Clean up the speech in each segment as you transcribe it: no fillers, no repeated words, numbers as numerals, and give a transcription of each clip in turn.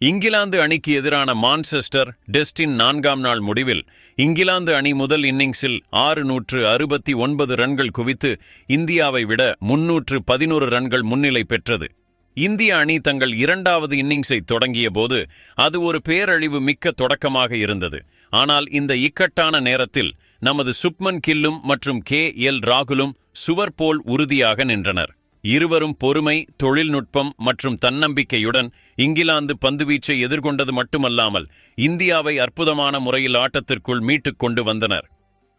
இங்கிலாந்து அணிக்கு எதிரான மான்செஸ்டர் டெஸ்டின் 4ஆம் நாள் முடிவில் இங்கிலாந்து அணி முதல் இன்னிங்ஸில் 669 ரன்கள் குவித்து இந்தியாவை விட 311 ரன்கள் முன்னிலை பெற்றது. இந்திய அணி தங்கள் 2வது இன்னிங்ஸை தொடங்கிய போது அது ஒரு பேரழிவு மிக்க தொடக்கமாக இருந்தது. ஆனால் இந்த இக்கட்டான நேரத்தில் நமது சுப்மன் கில்லும் மற்றும் KL ராகுலும் சுவர் போல் உறுதியாக நின்றனர். இருவரும் பொறுமை, தொழில்நுட்பம் மற்றும் தன்னம்பிக்கையுடன் இங்கிலாந்து பந்துவீச்சை எதிர்கொண்டது மட்டுமல்லாமல் இந்தியாவை அற்புதமான முறையில் ஆட்டத்திற்குள் மீட்டுக் கொண்டு வந்தனர்.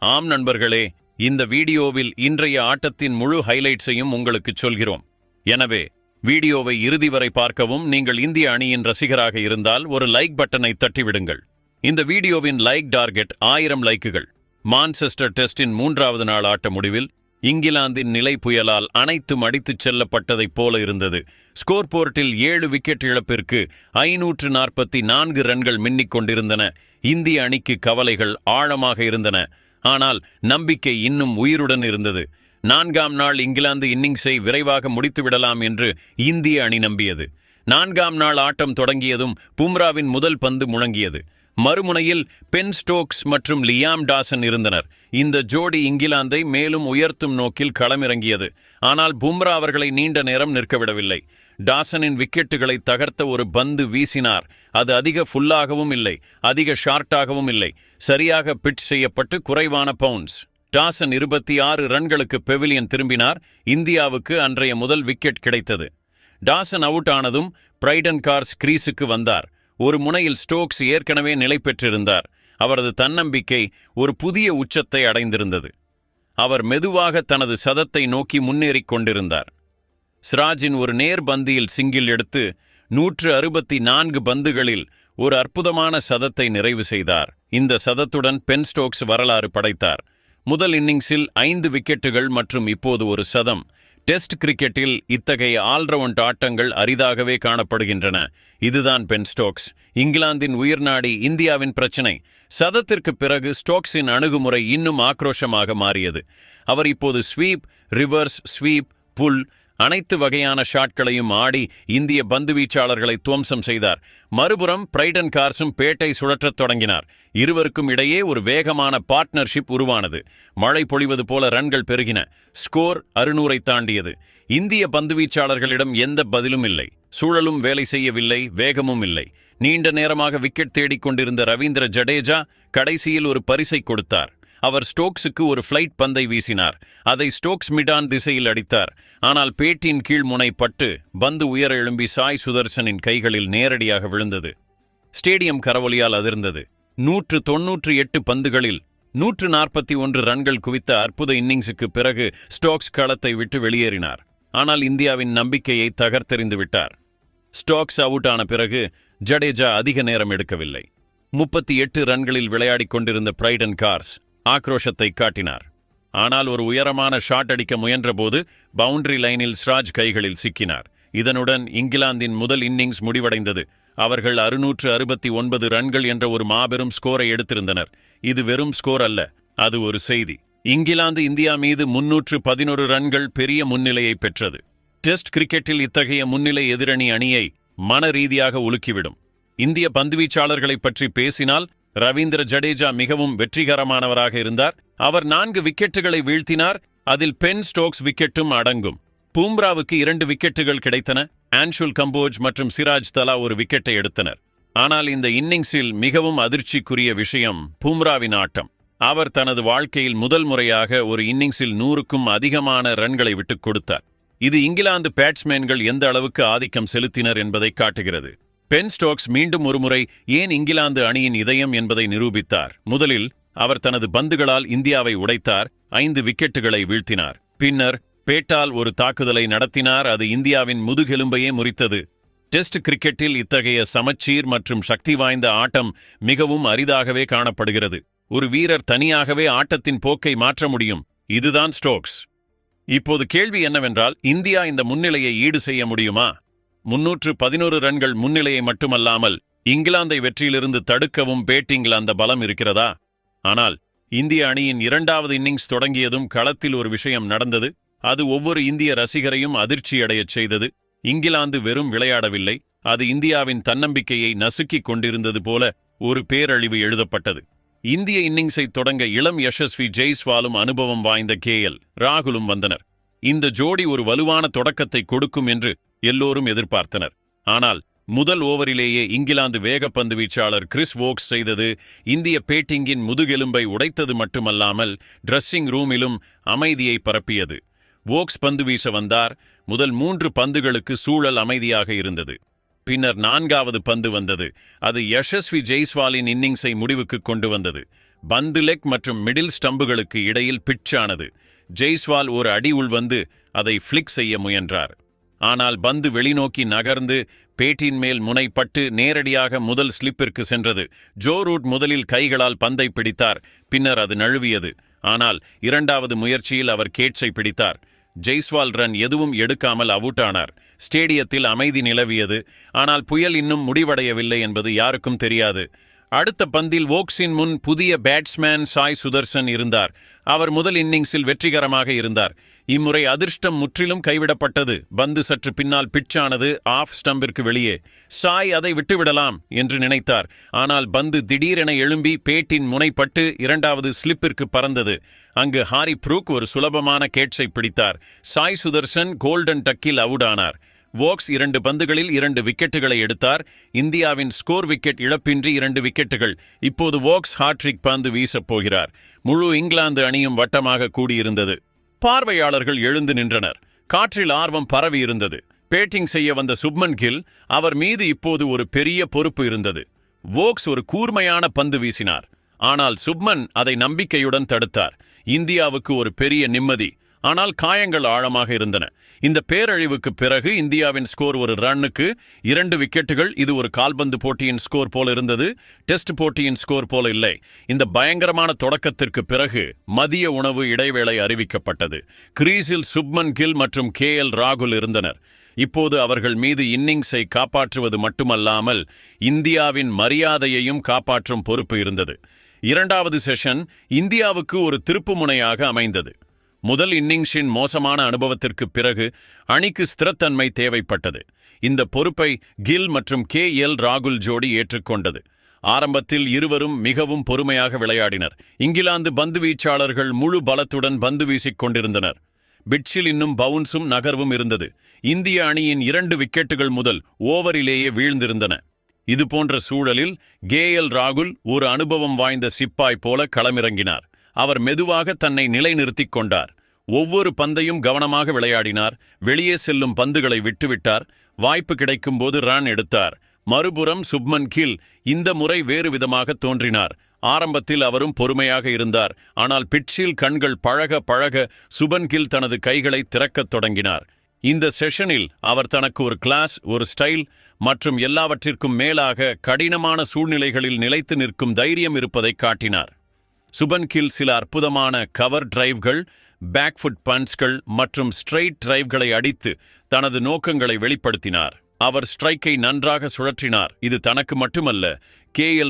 ஆம் நண்பர்களே, இந்த வீடியோவில் இன்றைய ஆட்டத்தின் முழு ஹைலைட்ஸையும் உங்களுக்கு சொல்கிறோம். எனவே வீடியோவை இறுதி வரை பார்க்கவும். நீங்கள் இந்திய அணியின் ரசிகராக இருந்தால் ஒரு லைக் பட்டனை தட்டிவிடுங்கள். இந்த வீடியோவின் லைக் டார்கெட் 1000 லைக்குகள். மான்செஸ்டர் டெஸ்டின் 3வது நாள் ஆட்ட முடிவில் இங்கிலாந்தின் நிலை புயலால் அனைத்தும் அடித்துச் செல்லப்பட்டதைப் போல இருந்தது. ஸ்கோர் போர்ட்டில் 7 விக்கெட் இழப்பிற்கு 544 ரன்கள் மின்னிக் கொண்டிருந்தன. இந்திய அணிக்கு கவலைகள் ஆழமாக இருந்தன. ஆனால் நம்பிக்கை இன்னும் உயிருடன் இருந்தது. 4ஆம் நாள் இங்கிலாந்து இன்னிங்ஸை விரைவாக முடித்துவிடலாம் என்று இந்திய அணி நம்பியது. 4ஆம் நாள் ஆட்டம் தொடங்கியதும் பும்ராவின் முதல் பந்து முழங்கியது. மறுமுனையில் பென் ஸ்டோக்ஸ் மற்றும் லியாம் டாசன் இருந்தனர். இந்த ஜோடி இங்கிலாந்தை மேலும் உயர்த்தும் நோக்கில் களமிறங்கியது. ஆனால் பும்ரா அவர்களை நீண்ட நேரம் நிற்கவிடவில்லை. டாசனின் விக்கெட்டுகளை தகர்த்த ஒரு பந்து வீசினார். அது அதிக ஃபுல்லாகவும் இல்லை, அதிக ஷார்ட்டாகவும் இல்லை, சரியாக பிட்ச் செய்யப்பட்டு குறைவான பவுன்ஸ். டாசன் 26 ரன்களுக்கு பெவிலியன் திரும்பினார். இந்தியாவுக்கு அன்றைய முதல் விக்கெட் கிடைத்தது. டாசன் அவுட் ஆனதும் பிரைடன் கார்ஸ் கிரீஸுக்கு வந்தார். ஒரு முனையில் ஸ்டோக்ஸ் ஏற்கனவே நிலை பெற்றிருந்தார். அவரது தன்னம்பிக்கை ஒரு புதிய உச்சத்தை அடைந்திருந்தது. அவர் மெதுவாக தனது சதத்தை நோக்கி முன்னேறிக் கொண்டிருந்தார். சிராஜின் ஒரு நேர் பந்தியில் சிங்கிள் எடுத்து 164 பந்துகளில் ஒரு அற்புதமான சதத்தை நிறைவு செய்தார். இந்த சதத்துடன் பென் ஸ்டோக்ஸ் வரலாறு படைத்தார். முதல் இன்னிங்ஸில் 5 விக்கெட்டுகள் மற்றும் இப்போது ஒரு சதம். டெஸ்ட் கிரிக்கெட்டில் இத்தகைய ஆல்ரவுண்ட் ஆட்டங்கள் அரிதாகவே காணப்படுகின்றன. இதுதான் பென் ஸ்டோக்ஸ், இங்கிலாந்தின் உயிர்நாடி, இந்தியாவின் பிரச்சினை. சதத்திற்கு பிறகு ஸ்டோக்ஸின் அணுகுமுறை இன்னும் ஆக்ரோஷமாக மாறியது. அவர் இப்போது ஸ்வீப், ரிவர்ஸ் ஸ்வீப், புல் அனைத்து வகையான ஷாட்களையும் ஆடி இந்திய பந்துவீச்சாளர்களை துவம்சம் செய்தார். மறுபுறம் பிரைடன் கார்ஸும் பேட்டை சுழற்றத் தொடங்கினார். இருவருக்கும் இடையே ஒரு வேகமான பார்ட்னர்ஷிப் உருவானது. மழை பொழிவது போல ரன்கள் பெருகின. ஸ்கோர் 600ஐ தாண்டியது. இந்திய பந்துவீச்சாளர்களிடம் எந்த பதிலும் இல்லை. சூழலும் வேலை செய்யவில்லை, வேகமும் இல்லை. நீண்ட நேரமாக விக்கெட் தேடிக் கொண்டிருந்த ரவீந்திர ஜடேஜா கடைசியில் ஒரு பரிசை கொடுத்தார். அவர் ஸ்டோக்ஸுக்கு ஒரு ஃப்ளைட் பந்தை வீசினார். அதை ஸ்டோக்ஸ் மிடான் திசையில் அடித்தார். ஆனால் பேட்டின் கீழ் முனை பட்டு பந்து உயர எழும்பி சாய் சுதர்சனின் கைகளில் நேரடியாக விழுந்தது. ஸ்டேடியம் கரவொலியால் அதிர்ந்தது. 198 பந்துகளில் 141 ரன்கள் குவித்த அற்புத இன்னிங்ஸுக்கு பிறகு ஸ்டோக்ஸ் களத்தை விட்டு வெளியேறினார். ஆனால் இந்தியாவின் நம்பிக்கையை தகர்த்தெறிந்து விட்டார். ஸ்டோக்ஸ் அவுட் ஆன பிறகு ஜடேஜா அதிக நேரம் எடுக்கவில்லை. 38 ரன்களில் விளையாடிக் கொண்டிருந்த பிரைடன் கார்ஸ் ஆக்ரோஷத்தை காட்டினார். ஆனால் ஒரு உயரமான ஷாட் அடிக்க முயன்றபோது பவுண்டரி லைனில் சிராஜ் கைகளில் சிக்கினார். இதனுடன் இங்கிலாந்தின் முதல் இன்னிங்ஸ் முடிவடைந்தது. அவர்கள் 669 ரன்கள் என்ற ஒரு மாபெரும் ஸ்கோரை எடுத்திருந்தனர். இது வெறும் ஸ்கோர் அல்ல, அது ஒரு செய்தி. இங்கிலாந்து இந்தியா மீது 311 ரன்கள் பெரிய முன்னிலையை பெற்றது. டெஸ்ட் கிரிக்கெட்டில் இத்தகைய முன்னிலை எதிரணி அணியை மன ரீதியாக உலுக்கிவிடும். இந்திய பந்துவீச்சாளர்களை பற்றி பேசினால் ரவீந்திர ஜடேஜா மிகவும் வெற்றிகரமானவராக இருந்தார். அவர் 4 விக்கெட்டுகளை வீழ்த்தினார். அதில் பென் ஸ்டோக்ஸ் விக்கெட்டும் அடங்கும். பும்ராவுக்கு 2 விக்கெட்டுகள் கிடைத்தன. ஆன்ஷுல் கம்போஜ் மற்றும் சிராஜ் தலா ஒரு விக்கெட்டை எடுத்தனர். ஆனால் இந்த இன்னிங்ஸில் மிகவும் அதிர்ச்சிக்குரிய விஷயம் பும்ராவின் ஆட்டம். அவர் தனது வாழ்க்கையில் முதல் முறையாக ஒரு இன்னிங்ஸில் 100க்கும் அதிகமான ரன்களை விட்டுக் கொடுத்தார். இது இங்கிலாந்து பேட்ஸ்மேன்கள் எந்த அளவுக்கு ஆதிக்கம் செலுத்தினர் என்பதை காட்டுகிறது. பென் ஸ்டோக்ஸ் மீண்டும் ஒருமுறை ஏன் இங்கிலாந்து அணியின் இதயம் என்பதை நிரூபித்தார். முதலில் அவர் தனது பந்துகளால் இந்தியாவை உடைத்தார். 5 விக்கெட்டுகளை வீழ்த்தினார். பின்னர் பேட்டால் ஒரு தாக்குதலை நடத்தினார். அது இந்தியாவின் முதுகெலும்பையே முறித்தது. டெஸ்ட் கிரிக்கெட்டில் இத்தகைய சமச்சீர் மற்றும் சக்தி வாய்ந்த ஆட்டம் மிகவும் அரிதாகவே காணப்படுகிறது. ஒரு வீரர் தனியாகவே ஆட்டத்தின் போக்கை மாற்ற முடியும். இதுதான் ஸ்டோக்ஸ். இப்போது கேள்வி என்னவென்றால், இந்தியா இந்த முன்னிலையை ஈடு செய்ய முடியுமா? 311 ரன்கள் முன்னிலையை மட்டுமல்லாமல் இங்கிலாந்தை வெற்றியிலிருந்து தடுக்கவும் பேட்டிங்கில் அந்த பலம் இருக்கிறதா? ஆனால் இந்திய அணியின் 2வது இன்னிங்ஸ் தொடங்கியதும் களத்தில் ஒரு விஷயம் நடந்தது. அது ஒவ்வொரு இந்திய ரசிகரையும் அதிர்ச்சியடையச் செய்தது. இங்கிலாந்து வெறும் விளையாடவில்லை, அது இந்தியாவின் தன்னம்பிக்கையை நசுக்கிக் கொண்டிருந்தது போல ஒரு பேரழிவு எழுதப்பட்டது. இந்திய இன்னிங்ஸை தொடங்க இளம் யசஸ்வி ஜெய்ஸ்வாலும் அனுபவம் வாய்ந்த ராகுலும் வந்தனர். இந்த ஜோடி ஒரு வலுவான தொடக்கத்தை கொடுக்கும் என்று எல்லோரும் எதிர்பார்த்தனர். ஆனால் முதல் ஓவரிலேயே இங்கிலாந்து வேகப்பந்து வீச்சாளர் கிறிஸ் வோக்ஸ் செய்தது இந்திய பேட்டிங்கின் முதுகெலும்பை உடைத்தது மட்டுமல்லாமல் ட்ரெஸ்ஸிங் ரூமிலும் அமைதியை பரப்பியது. வோக்ஸ் பந்து வீச வந்தார். முதல் 3 பந்துகளுக்கு சூழல் அமைதியாக இருந்தது. பின்னர் 4வது பந்து வந்தது. அது யசஸ்வி ஜெய்ஸ்வாலின் இன்னிங்ஸை முடிவுக்கு கொண்டு வந்தது. பந்து லெக் மற்றும் மிடில் ஸ்டம்புகளுக்கு இடையில் பிட்சானது. ஜெய்ஸ்வால் ஒரு அடி உள்வந்து அதை ஃபிளிக் செய்ய முயன்றார். ஆனால் பந்து வெளிநோக்கி நகர்ந்து பேட்டின் மேல் முனைப்பட்டு நேரடியாக முதல் ஸ்லிப்பிற்கு சென்றது. ஜோ ரூட் முதலில் கைகளால் பந்தை பிடித்தார். பின்னர் அது நழுவியது. ஆனால் 2வது முயற்சியில் அவர் கேட்ஸை பிடித்தார். ஜெய்ஸ்வால் ரன் எதுவும் எடுக்காமல் அவுட் ஆனார். ஸ்டேடியத்தில் அமைதி நிலவியது. ஆனால் புயல் இன்னும் முடிவடையவில்லை என்பது யாருக்கும் தெரியாது. அடுத்த பந்தில் வோக்ஸின் முன் புதிய பேட்ஸ்மேன் சாய் சுதர்சன் இருந்தார். அவர் முதல் இன்னிங்ஸில் வெற்றிகரமாக இருந்தார். இம்முறை அதிர்ஷ்டம் முற்றிலும் கைவிடப்பட்டது. பந்து சற்று பின்னால் பிட்சானது ஆஃப் ஸ்டம்பிற்கு வெளியே. சாய் அதை விட்டுவிடலாம் என்று நினைத்தார். ஆனால் பந்து திடீரென எழும்பி பேட்டின் முனைப்பட்டு 2வது ஸ்லிப்பிற்கு பறந்தது. அங்கு ஹாரி ப்ரூக் ஒரு சுலபமான கேட்ஸை பிடித்தார். சாய் சுதர்சன் கோல்டன் டக்கில் அவுட் ஆனார். வோக்ஸ் 2 பந்துகளில் 2 விக்கெட்டுகளை எடுத்தார். இந்தியாவின் ஸ்கோர் விக்கெட் இழப்பின்றி 2 விக்கெட்டுகள். இப்போது வோக்ஸ் ஹாட்ரிக் பந்து வீசப் போகிறார். முழு இங்கிலாந்து அணியும் வட்டமாக கூடியிருந்தது. பார்வையாளர்கள் எழுந்து நின்றனர். காற்றில் ஆர்வம் பரவி இருந்தது. பேட்டிங் செய்ய வந்த சுப்மன் கில், அவர் மீது இப்போது ஒரு பெரிய பொறுப்பு இருந்தது. வோக்ஸ் ஒரு கூர்மையான பந்து வீசினார். ஆனால் சுப்மன் அதை நம்பிக்கையுடன் தடுத்தார். இந்தியாவுக்கு ஒரு பெரிய நிம்மதி. ஆனால் காயங்கள் ஆழமாக இருந்தன. இந்த பேரழிவுக்கு பிறகு இந்தியாவின் ஸ்கோர் ஒரு ரன்னுக்கு 2 விக்கெட்டுகள். இது ஒரு கால்பந்து போட்டியின் ஸ்கோர் போல இருந்தது, டெஸ்ட் போட்டியின் ஸ்கோர் போல இல்லை. இந்த பயங்கரமான தொடக்கத்திற்கு பிறகு மதிய உணவு இடைவேளை அறிவிக்கப்பட்டது. கிரீஸில் சுப்மன் கில் மற்றும் ராகுல் இருந்தனர். இப்போது அவர்கள் மீது இன்னிங்ஸை காப்பாற்றுவது மட்டுமல்லாமல் இந்தியாவின் மரியாதையையும் காப்பாற்றும் பொறுப்பு இருந்தது. 2வது செஷன் இந்தியாவுக்கு ஒரு திருப்புமுனையாக அமைந்தது. முதல் இன்னிங்ஸின் மோசமான அனுபவத்திற்கு பிறகு அணிக்கு ஸ்திரத்தன்மை தேவைப்பட்டது. இந்த பொறுப்பை கில் மற்றும் ராகுல் ஜோடி ஏற்றுக்கொண்டது. ஆரம்பத்தில் இருவரும் மிகவும் பொறுமையாக விளையாடினர். இங்கிலாந்து பந்து வீச்சாளர்கள் முழு பலத்துடன் பந்து வீசிக் கொண்டிருந்தனர். பிட்சில் இன்னும் பவுன்ஸும் நகர்வும் இருந்தது. இந்திய அணியின் 2 விக்கெட்டுகள் முதல் ஓவரிலேயே வீழ்ந்திருந்தன. இதுபோன்ற சூழலில் ராகுல் ஒரு அனுபவம் வாய்ந்த சிப்பாய் போல களமிறங்கினார். அவர் மெதுவாக தன்னை நிலைநிறுத்திக் கொண்டார். ஒவ்வொரு பந்தையும் கவனமாக விளையாடினார். வெளியே செல்லும் பந்துகளை விட்டுவிட்டார். வாய்ப்பு கிடைக்கும்போது ரன் எடுத்தார். மறுபுறம் சுப்மன் கில் இந்த முறை வேறு விதமாக தோன்றினார். ஆரம்பத்தில் அவரும் பொறுமையாக இருந்தார். ஆனால் பிட்சில் கண்கள் பழக பழக சுப்மன் கில் தனது கைகளை திறக்கத் தொடங்கினார். இந்த செஷனில் அவர் தனக்கு ஒரு கிளாஸ், ஒரு ஸ்டைல் மற்றும் எல்லாவற்றிற்கும் மேலாக கடினமான சூழ்நிலைகளில் நிலைத்து நிற்கும் தைரியம் இருப்பதை காட்டினார். சுப்மன் கில் சில அற்புதமான கவர் டிரைவ்கள், பேக்ஃபுட் பன்ச்கள் மற்றும் ஸ்ட்ரெயிட் டிரைவ்களை அடித்து தனது நோக்கங்களை வெளிப்படுத்தினார். அவர் ஸ்ட்ரைக்கை நன்றாக சுழற்றினார். இது தனக்கு மட்டுமல்ல,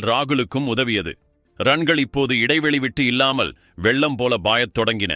ராகுலுக்கும் உதவியது. ரன்கள் இப்போது இடைவெளி விட்டு இல்லாமல் வெள்ளம் போல பாயத் தொடங்கின.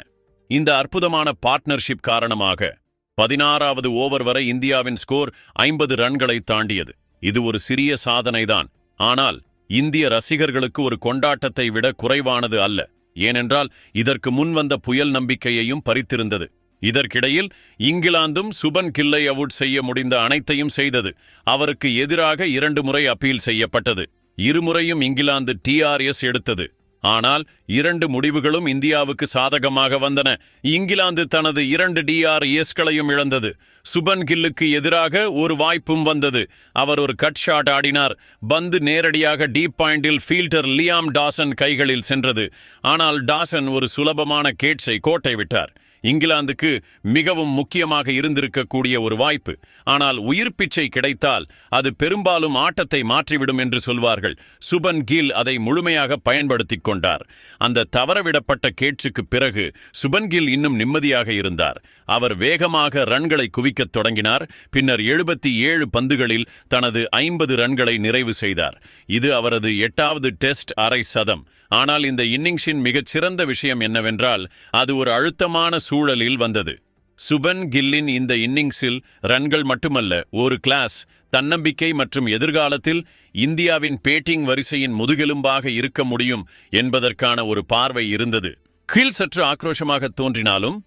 இந்த அற்புதமான பார்ட்னர்ஷிப் காரணமாக 16வது ஓவர் வரை இந்தியாவின் ஸ்கோர் 50 ரன்களை தாண்டியது. இது ஒரு சிறிய சாதனைதான். ஆனால் இந்திய ரசிகர்களுக்கு ஒரு கொண்டாட்டத்தை விட குறைவானது அல்ல. ஏனென்றால் இதற்கு முன் வந்த புயல் நம்பிக்கையையும் பறித்திருந்தது. இதற்கிடையில் இங்கிலாந்தும் சுப்மன் கில்லை அவுட் செய்ய முடிந்த அனைத்தையும் செய்தது. அவருக்கு எதிராக 2 முறை அப்பீல் செய்யப்பட்டது. இருமுறையும் இங்கிலாந்து TRS எடுத்தது. ஆனால் 2 முடிவுகளும் இந்தியாவுக்கு சாதகமாக வந்தன. இங்கிலாந்து தனது 2 DRSகளையும் இழந்தது. சுப்மன் கில்லுக்கு எதிராக ஒரு வாய்ப்பும் வந்தது. அவர் ஒரு கட் ஷாட் ஆடினார். பந்து நேரடியாக டீப் பாயிண்டில் ஃபீல்டர் லியாம் டாசன் கைகளில் சென்றது. ஆனால் டாசன் ஒரு சுலபமான கேட்ஸை கோட்டை விட்டார். இங்கிலாந்துக்கு மிகவும் முக்கியமாக இருந்திருக்கக்கூடிய ஒரு வாய்ப்பு. ஆனால் உயிர் பிச்சை கிடைத்தால் அது பெரும்பாலும் ஆட்டத்தை மாற்றிவிடும் என்று சொல்வார்கள். சுப்மன் கில் அதை முழுமையாக பயன்படுத்திக் கொண்டார். அந்த தவறவிடப்பட்ட கேட்ஸுக்கு பிறகு சுப்மன் கில் இன்னும் நிம்மதியாக இருந்தார். அவர் வேகமாக ரன்களை குவிக்கத் தொடங்கினார். பின்னர் 77 பந்துகளில் தனது 50 ரன்களை நிறைவு செய்தார். இது அவரது 8வது டெஸ்ட் அரை சதம். ஆனால் இந்த இன்னிங்ஸின் மிகச்சிறந்த விஷயம் என்னவென்றால் அது ஒரு அழுத்தமான சூழலில் வந்தது. சுபன் கில்லின் இந்த இன்னிங்ஸில் ரன்கள் மட்டுமல்ல, ஒரு கிளாஸ், தன்னம்பிக்கை மற்றும் எதிர்காலத்தில் இந்தியாவின் பேட்டிங் வரிசையின் முதுகெலும்பாக இருக்க முடியும் என்பதற்கான ஒரு பார்வை இருந்தது. கில் சற்று ஆக்ரோஷமாக தோன்றினாலும்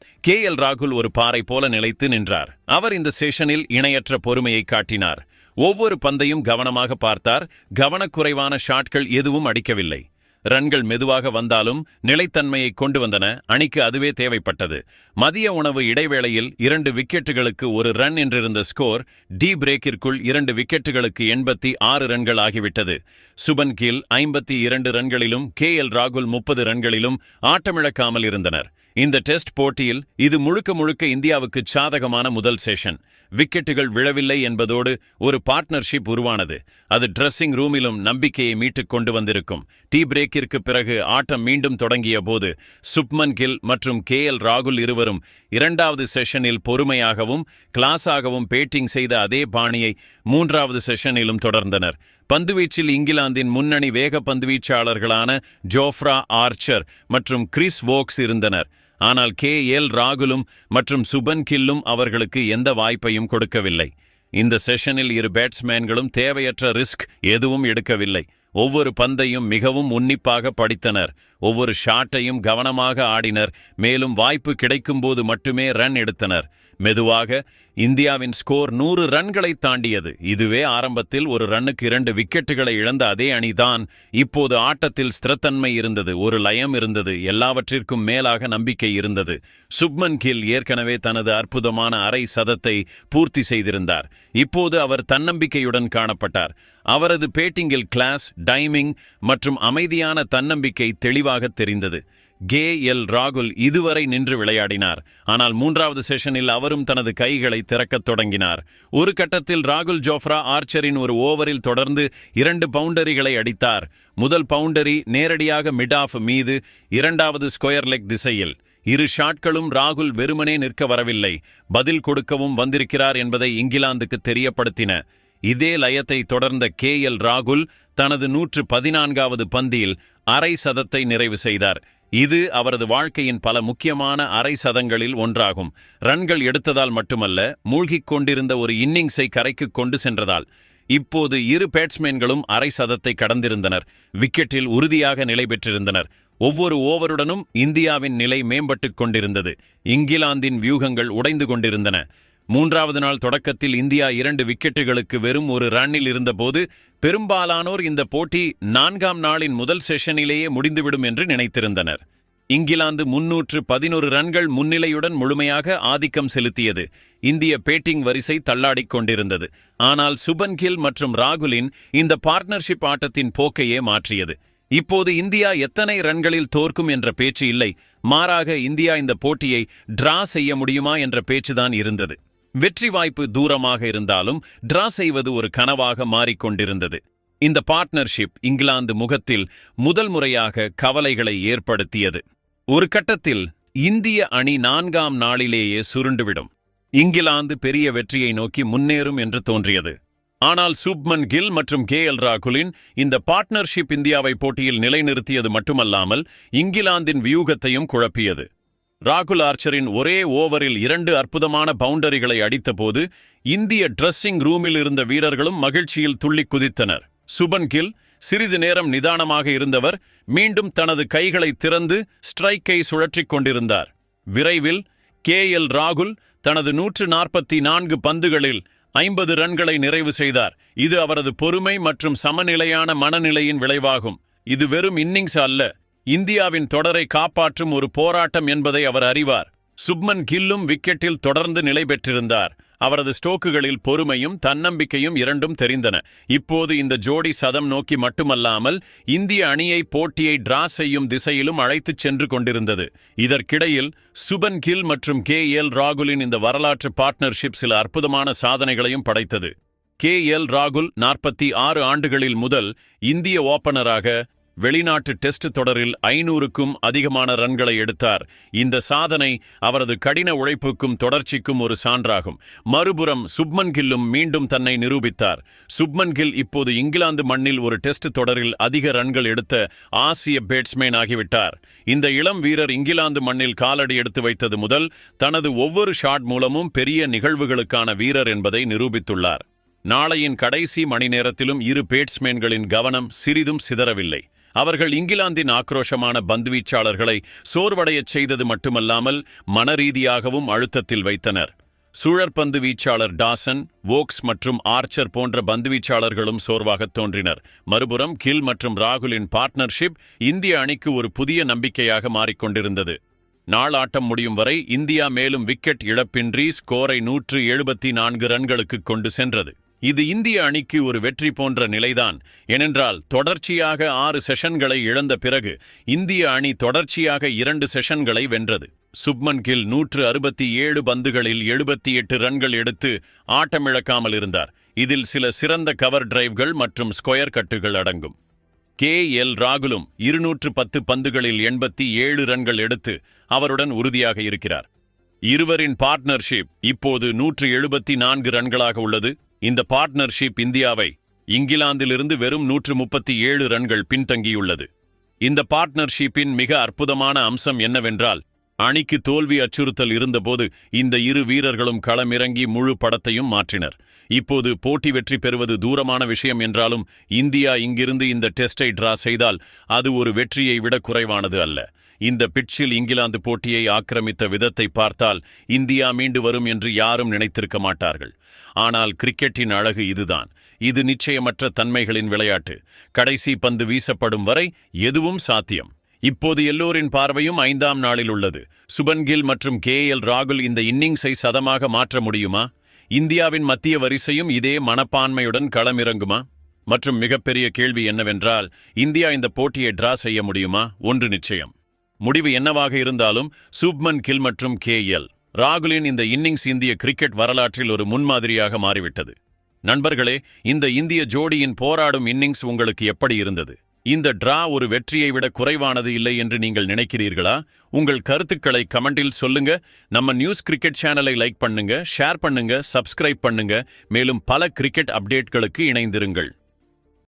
ராகுல் ஒரு பாறை போல நிலைத்து நின்றார். அவர் இந்த செஷனில் இணையற்ற பொறுமையை காட்டினார். ஒவ்வொரு பந்தையும் கவனமாக பார்த்தார். கவனக்குறைவான ஷாட்கள் எதுவும் அடிக்கவில்லை. ரன்கள் மெதுவாக வந்தாலும் நிலைத்தன்மையை கொண்டு வந்தன. அணிக்கு அதுவே தேவைப்பட்டது. மதிய உணவு இடைவேளையில் 2 விக்கெட்டுகளுக்கு 1 ரன் என்றிருந்த ஸ்கோர் டி பிரேக்கிற்குள் 2 விக்கெட்டுகளுக்கு 86 ரன்கள் ஆகிவிட்டது. சுபன் கில் 52 ரன்களிலும் ராகுல் 30 ரன்களிலும் ஆட்டமிழக்காமல் இருந்தனர். இந்த டெஸ்ட் போட்டியில் இது முழுக்க முழுக்க இந்தியாவுக்கு சாதகமான முதல் செஷன். விக்கெட்டுகள் விழவில்லை என்பதோடு ஒரு பார்ட்னர்ஷிப் உருவானது. அது ட்ரெஸ்ஸிங் ரூமிலும் நம்பிக்கையை மீட்டுக் கொண்டு வந்திருக்கும். டீ பிரேக்கிற்கு பிறகு ஆட்டம் மீண்டும் தொடங்கிய போது சுப்மன் கில் மற்றும் ராகுல் இருவரும் 2வது செஷனில் பொறுமையாகவும் கிளாஸாகவும் பேட்டிங் செய்த அதே பாணியை 3வது செஷனிலும் தொடர்ந்தனர். பந்துவீச்சில் இங்கிலாந்தின் முன்னணி வேக பந்துவீச்சாளர்களான ஜோஃப்ரா ஆர்ச்சர் மற்றும் கிறிஸ் வோக்ஸ் இருந்தனர். ஆனால் ராகுலும் மற்றும் சுபன் கில்லும் அவர்களுக்கு எந்த வாய்ப்பையும் கொடுக்கவில்லை. இந்த செஷனில் 2 பேட்ஸ்மேன்களும் தேவையற்ற ரிஸ்க் எதுவும் எடுக்கவில்லை. ஒவ்வொரு பந்தையும் மிகவும் உன்னிப்பாக படித்தனர். ஒவ்வொரு ஷாட்டையும் கவனமாக ஆடினர். மேலும் வாய்ப்பு கிடைக்கும்போது மட்டுமே ரன் எடுத்தனர். மெதுவாக இந்தியாவின் ஸ்கோர் 100 ரன்களை தாண்டியது. இதுவே ஆரம்பத்தில் ஒரு ரன்னுக்கு 2 விக்கெட்டுகளை இழந்த அதே அணிதான். இப்போது ஆட்டத்தில் ஸ்திரத்தன்மை இருந்தது, ஒரு லயம் இருந்தது, எல்லாவற்றிற்கும் மேலாக நம்பிக்கை இருந்தது. சுப்மன் கில் ஏற்கனவே தனது அற்புதமான அரை சதத்தை பூர்த்தி செய்திருந்தார். இப்போது அவர் தன்னம்பிக்கையுடன் காணப்பட்டார். அவரது பேட்டிங்கில் கிளாஸ், டைமிங் மற்றும் அமைதியான தன்னம்பிக்கை தெளிவாக தெரிந்தது. ராகுல் இதுவரை நின்று விளையாடினார். ஆனால் 3வது செஷனில் அவரும் தனது கைகளை திறக்கத் தொடங்கினார். ஒரு கட்டத்தில் ராகுல் ஜோஃப்ரா ஆர்ச்சரின் ஒரு ஓவரில் தொடர்ந்து 2 பவுண்டரிகளை அடித்தார். முதல் பவுண்டரி நேரடியாக மிட் ஆஃப் மீது, 2வது ஸ்கொயர் லெக் திசையில். 2 ஷாட்களும் ராகுல் வெறுமனே நிற்க வரவில்லை, பதில் கொடுக்கவும் வந்திருக்கிறார் என்பதை இங்கிலாந்துக்கு தெரியப்படுத்தின. இதே லயத்தை தொடர்ந்த ராகுல் தனது 114வது பந்தில் அரை சதத்தை நிறைவு செய்தார். இது அவரது வாழ்க்கையின் பல முக்கியமான அரை சதங்களில் ஒன்றாகும். ரன்கள் எடுத்ததால் மட்டுமல்ல, மூழ்கிக் கொண்டிருந்த ஒரு இன்னிங்ஸை கரைக்கு கொண்டு சென்றதால். இப்போது 2 பேட்ஸ்மேன்களும் அரை சதத்தை கடந்திருந்தனர். விக்கெட்டில் உறுதியாக நிலை பெற்றிருந்தனர். ஒவ்வொரு ஓவருடனும் இந்தியாவின் நிலை மேம்பட்டுக் கொண்டிருந்தது. இங்கிலாந்தின் வியூகங்கள் உடைந்து கொண்டிருந்தன. 3வது நாள் தொடக்கத்தில் இந்தியா 2 விக்கெட்டுகளுக்கு வெறும் 1 ரன்னில் இருந்தபோது பெரும்பாலானோர் இந்த போட்டி 4ஆம் நாளின் முதல் செஷனிலேயே முடிந்துவிடும் என்று நினைத்திருந்தனர். இங்கிலாந்து 311 ரன்கள் முன்னிலையுடன் முழுமையாக ஆதிக்கம் செலுத்தியது. இந்திய பேட்டிங் வரிசை தள்ளாடிக் கொண்டிருந்தது. ஆனால் சுபன் கில் மற்றும் ராகுலின் இந்த பார்ட்னர்ஷிப் ஆட்டத்தின் போக்கையே மாற்றியது. இப்போது இந்தியா எத்தனை ரன்களில் தோற்கும் என்ற பேச்சு இல்லை. மாறாக இந்தியா இந்த போட்டியை டிரா செய்ய முடியுமா என்ற பேச்சுதான் இருந்தது. வெற்றி வாய்ப்பு தூரமாக இருந்தாலும் டிரா செய்வது ஒரு கனவாக மாறிக்கொண்டிருந்தது. இந்த பார்ட்னர்ஷிப் இங்கிலாந்து முகத்தில் முதல் முறையாக கவலைகளை ஏற்படுத்தியது. ஒரு கட்டத்தில் இந்திய அணி 4ஆம் நாளிலேயே சுருண்டுவிடும். இங்கிலாந்து பெரிய வெற்றியை நோக்கி முன்னேறும் என்று தோன்றியது. ஆனால் சுப்மன் கில் மற்றும் ராகுலின் இந்த பார்ட்னர்ஷிப் இந்தியாவை போட்டியில் நிலைநிறுத்தியது மட்டுமல்லாமல் இங்கிலாந்தின் வியூகத்தையும் குழப்பியது. ராகுல் ஆர்ச்சரின் ஒரே ஓவரில் 2 அற்புதமான பவுண்டரிகளை அடித்தபோது இந்திய ட்ரெஸ்ஸிங் ரூமில் இருந்த வீரர்களும் மகிழ்ச்சியில் துள்ளி குதித்தனர். சுபன் கில் சிறிது நேரம் நிதானமாக இருந்தவர் மீண்டும் தனது கைகளை திறந்து ஸ்ட்ரைக்கை சுழற்றிக் கொண்டிருந்தார். விரைவில் ராகுல் தனது 144 பந்துகளில் 50 ரன்களை நிறைவு செய்தார். இது அவரது பொறுமை மற்றும் சமநிலையான மனநிலையின் விளைவாகும். இது வெறும் இன்னிங்ஸ் அல்ல, இந்தியாவின் தொடரை காப்பாற்றும் ஒரு போராட்டம் என்பதை அவர் அறிவார். சுப்மன் கில்லும் விக்கெட்டில் தொடர்ந்து நிலை பெற்றிருந்தார். அவரது ஸ்டோக்குகளில் பொறுமையும் தன்னம்பிக்கையும் இரண்டும் தெரிந்தன. இப்போது இந்த ஜோடி சதம் நோக்கி மட்டுமல்லாமல் இந்திய அணியை போட்டியை டிரா செய்யும் திசையிலும் அழைத்துச் சென்று கொண்டிருந்தது. இதற்கிடையில் சுபன் கில் மற்றும் ராகுலின் இந்த வரலாற்று பார்ட்னர்ஷிப் சில அற்புதமான சாதனைகளையும் படைத்தது. ராகுல் 46 ஆண்டுகளில் முதல் இந்திய ஓப்பனராக வெளிநாட்டு டெஸ்ட் தொடரில் 500க்கும் அதிகமான ரன்களை எடுத்தார். இந்த சாதனை அவரது கடின உழைப்புக்கும் தொடர்ச்சிக்கும் ஒரு சான்றாகும். மறுபுறம் சுப்மன் கில்லும் மீண்டும் தன்னை நிரூபித்தார். சுப்மன் கில் இப்போது இங்கிலாந்து மண்ணில் ஒரு டெஸ்ட் தொடரில் அதிக ரன்கள் எடுத்த ஆசிய பேட்ஸ்மேன் ஆகிவிட்டார். இந்த இளம் வீரர் இங்கிலாந்து மண்ணில் காலடி எடுத்து வைத்தது முதல் தனது ஒவ்வொரு ஷாட் மூலமும் பெரிய நிகழ்வுகளுக்கான வீரர் என்பதை நிரூபித்துள்ளார். நாளையின் கடைசி மணி நேரத்திலும் இரு பேட்ஸ்மேன்களின் கவனம் சிறிதும் சிதறவில்லை. அவர்கள் இங்கிலாந்தின் ஆக்ரோஷமான பந்துவீச்சாளர்களை சோர்வடையச் செய்தது மட்டுமல்லாமல் மனரீதியாகவும் அழுத்தத்தில் வைத்தனர். சுழற்பந்து வீச்சாளர் டாசன், வோக்ஸ் மற்றும் ஆர்ச்சர் போன்ற பந்துவீச்சாளர்களும் சோர்வாகத் தோன்றினர். மறுபுறம் கில் மற்றும் ராகுலின் பார்ட்னர்ஷிப் இந்திய அணிக்கு ஒரு புதிய நம்பிக்கையாக மாறிக்கொண்டிருந்தது. நாளாட்டம் முடியும் வரை இந்தியா மேலும் விக்கெட் இழப்பின்றி ஸ்கோரை 174 ரன்களுக்கு கொண்டு சென்றது. இது இந்திய அணிக்கு ஒரு வெற்றி போன்ற நிலைதான். ஏனென்றால் தொடர்ச்சியாக 6 செஷன்களை இழந்த பிறகு இந்திய அணி தொடர்ச்சியாக 2 செஷன்களை வென்றது. சுப்மன் கில் 167 பந்துகளில் 78 ரன்கள் எடுத்து ஆட்டமிழக்காமல் இருந்தார். இதில் சில சிறந்த கவர் டிரைவ்கள் மற்றும் ஸ்கொயர் கட்டுகள் அடங்கும். KL ராகுலும் 210 பந்துகளில் 87 ரன்கள் எடுத்து அவருடன் உறுதியாக இருக்கிறார். இருவரின் பார்ட்னர்ஷிப் இப்போது 174 ரன்களாக உள்ளது. இந்த பார்ட்னர்ஷிப் இந்தியாவை இங்கிலாந்திலிருந்து வெறும் 137 ரன்கள் பின்தங்கியுள்ளது. இந்த பார்ட்னர்ஷிப்பின் மிக அற்புதமான அம்சம் என்னவென்றால், அணிக்கு தோல்வி அச்சுறுத்தல் இருந்தபோது இந்த இரு வீரர்களும் களமிறங்கி முழு படத்தையும் மாற்றினர். இப்போது போட்டி வெற்றி பெறுவது தூரமான விஷயம் என்றாலும் இந்தியா இங்கிருந்து இந்த டெஸ்டை டிரா செய்தால் அது ஒரு வெற்றியை விட குறைவானது அல்ல. இந்த பிட்சில் இங்கிலாந்து போட்டியை ஆக்கிரமித்த விதத்தை பார்த்தால் இந்தியா மீண்டு வரும் என்று யாரும் நினைத்திருக்க மாட்டார்கள். ஆனால் கிரிக்கெட்டின் அழகு இதுதான். இது நிச்சயமற்ற தன்மைகளின் விளையாட்டு. கடைசி பந்து வீசப்படும் வரை எதுவும் சாத்தியம். இப்போது எல்லோரின் பார்வையும் 5ஆம் நாளில் உள்ளது. சுப்மன் கில் மற்றும் KL ராகுல் இந்த இன்னிங்ஸை சதமாக மாற்ற முடியுமா? இந்தியாவின் மத்திய வரிசையும் இதே மனப்பான்மையுடன் களமிறங்குமா? மற்றும் மிகப்பெரிய கேள்வி என்னவென்றால், இந்தியா இந்த போட்டியை டிரா செய்ய முடியுமா? ஒன்று நிச்சயம். முடிவு என்னவாக இருந்தாலும் சுப்மன் கில் மற்றும் KL ராகுலின் இந்த இன்னிங்ஸ் இந்திய கிரிக்கெட் வரலாற்றில் ஒரு முன்மாதிரியாக மாறிவிட்டது. நண்பர்களே, இந்த இந்திய ஜோடியின் போராடும் இன்னிங்ஸ் உங்களுக்கு எப்படி இருந்தது? இந்த டிரா ஒரு வெற்றியை விட குறைவானது இல்லை என்று நீங்கள் நினைக்கிறீர்களா? உங்கள் கருத்துக்களை கமெண்டில் சொல்லுங்க. நம்ம நியூஸ் கிரிக்கெட் சேனலை லைக் பண்ணுங்க, ஷேர் பண்ணுங்க, சப்ஸ்கிரைப் பண்ணுங்க. மேலும் பல கிரிக்கெட் அப்டேட்களுக்கு இணைந்திருங்கள்.